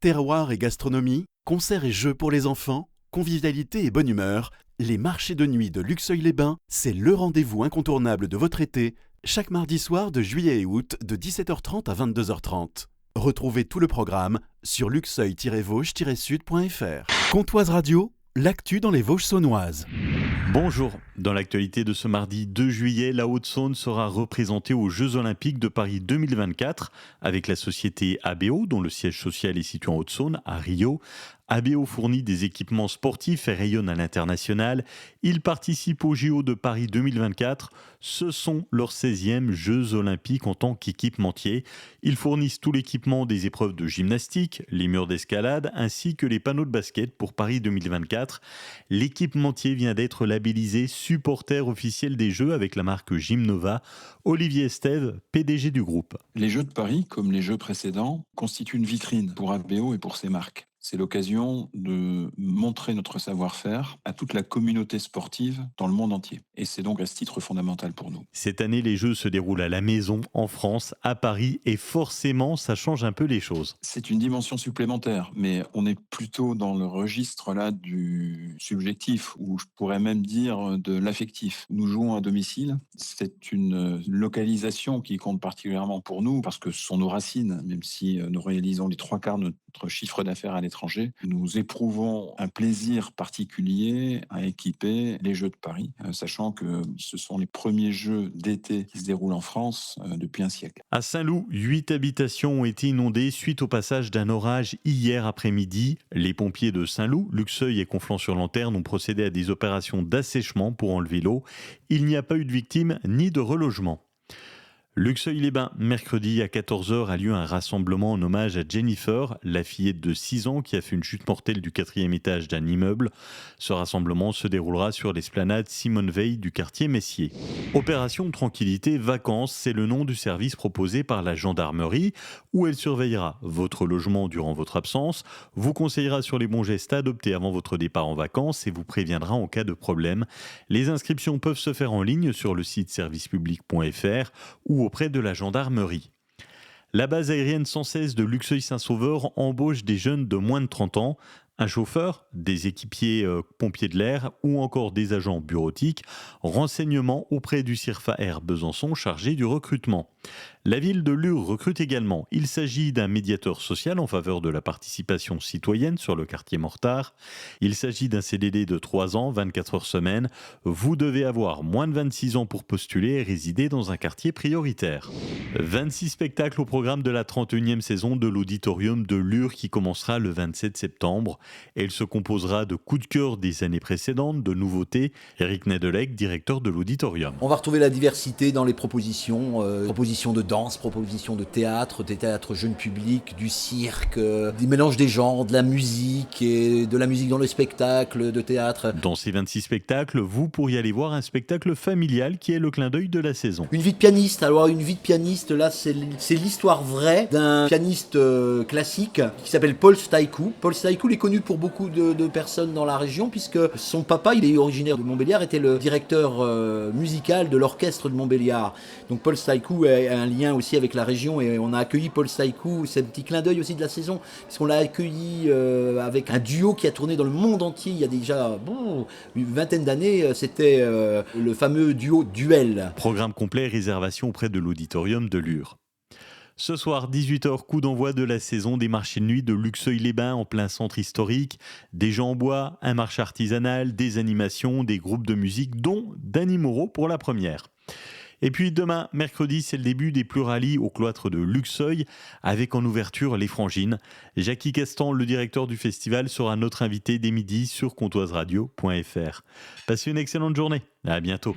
Terroir et gastronomie, concerts et jeux pour les enfants, convivialité et bonne humeur, les marchés de nuit de Luxeuil-les-Bains, c'est le rendez-vous incontournable de votre été, chaque mardi soir de juillet et août de 17h30 à 22h30. Retrouvez tout le programme sur luxeuil-vosges-sud.fr. Comtoise Radio, l'actu dans les Vosges saunoises. Bonjour, dans l'actualité de ce mardi 2 juillet, la Haute-Saône sera représentée aux Jeux Olympiques de Paris 2024 avec la société ABO, dont le siège social est situé en Haute-Saône, à Rio. ABO fournit des équipements sportifs et rayonne à l'international. Ils participent aux JO de Paris 2024. Ce sont leurs 16e Jeux Olympiques en tant qu'équipementier. Ils fournissent tout l'équipement des épreuves de gymnastique, les murs d'escalade ainsi que les panneaux de basket pour Paris 2024. L'équipementier vient d'être labellisé supporter officiel des Jeux avec la marque Gymnova. Olivier Estève, PDG du groupe. Les Jeux de Paris, comme les Jeux précédents, constituent une vitrine pour ABO et pour ses marques. C'est l'occasion de montrer notre savoir-faire à toute la communauté sportive dans le monde entier. Et c'est donc à ce titre fondamental pour nous. Cette année, les Jeux se déroulent à la maison, en France, à Paris, et forcément, ça change un peu les choses. C'est une dimension supplémentaire, mais on est plutôt dans le registre là du subjectif, ou je pourrais même dire de l'affectif. Nous jouons à domicile. C'est une localisation qui compte particulièrement pour nous, parce que ce sont nos racines, même si nous réalisons les 3/4 de notre chiffre d'affaires à l'étranger. Nous éprouvons un plaisir particulier à équiper les Jeux de Paris, sachant que ce sont les premiers Jeux d'été qui se déroulent en France depuis un siècle. À Saint-Loup, 8 habitations ont été inondées suite au passage d'un orage hier après-midi. Les pompiers de Saint-Loup, Luxeuil et Conflans-sur-Lanterne ont procédé à des opérations d'assèchement pour enlever l'eau. Il n'y a pas eu de victimes ni de relogement. Luxeuil-les-Bains, mercredi à 14h a lieu un rassemblement en hommage à Jennifer, la fillette de 6 ans qui a fait une chute mortelle du 4e étage d'un immeuble. Ce rassemblement se déroulera sur l'esplanade Simone Veil du quartier Messier. Opération Tranquillité Vacances, c'est le nom du service proposé par la gendarmerie où elle surveillera votre logement durant votre absence, vous conseillera sur les bons gestes à adopter avant votre départ en vacances et vous préviendra en cas de problème. Les inscriptions peuvent se faire en ligne sur le site servicepublic.fr ou auprès de la gendarmerie. La base aérienne 116 de Luxeuil-Saint-Sauveur embauche des jeunes de moins de 30 ans, un chauffeur, des équipiers pompiers de l'air ou encore des agents bureautiques. Renseignements auprès du CIRFA Air Besançon chargé du recrutement. La ville de Lure recrute également. Il s'agit d'un médiateur social en faveur de la participation citoyenne sur le quartier Mortard. Il s'agit d'un CDD de 3 ans, 24 heures semaine. Vous devez avoir moins de 26 ans pour postuler et résider dans un quartier prioritaire. 26 spectacles au programme de la 31e saison de l'Auditorium de Lure qui commencera le 27 septembre. Elle se composera de coups de cœur des années précédentes, de nouveautés. Eric Nedelec, directeur de l'Auditorium. On va retrouver la diversité dans les propositions, propositions de danse, propositions de théâtre, des théâtres jeunes publics, du cirque, des mélanges des genres, de la musique et de la musique dans le spectacle, de théâtre. Dans ces 26 spectacles, vous pourriez aller voir un spectacle familial qui est le clin d'œil de la saison. Une vie de pianiste, alors une vie de pianiste, là c'est l'histoire vraie d'un pianiste classique qui s'appelle Paul Staïkou. Paul Staïkou est connu pour beaucoup de personnes dans la région puisque son papa, il est originaire de Montbéliard, était le directeur musical de l'orchestre de Montbéliard. Donc Paul Staïkou a un lien aussi avec la région et on a accueilli Paul Staïkou, c'est un petit clin d'œil aussi de la saison, puisqu'on l'a accueilli avec un duo qui a tourné dans le monde entier il y a déjà une vingtaine d'années, c'était le fameux duo Duel. Programme complet, réservation auprès de l'Auditorium de Lure. Ce soir, 18h, coup d'envoi de la saison des marchés de nuit de Luxeuil-les-Bains en plein centre historique. Des gens en bois, un marché artisanal, des animations, des groupes de musique, dont Dany Moreau pour la première. Et puis demain, mercredi, c'est le début des Plurali au cloître de Luxeuil, avec en ouverture les Frangines. Jackie Castan, le directeur du festival, sera notre invité dès midi sur comtoiseradio.fr. Passez une excellente journée, à bientôt.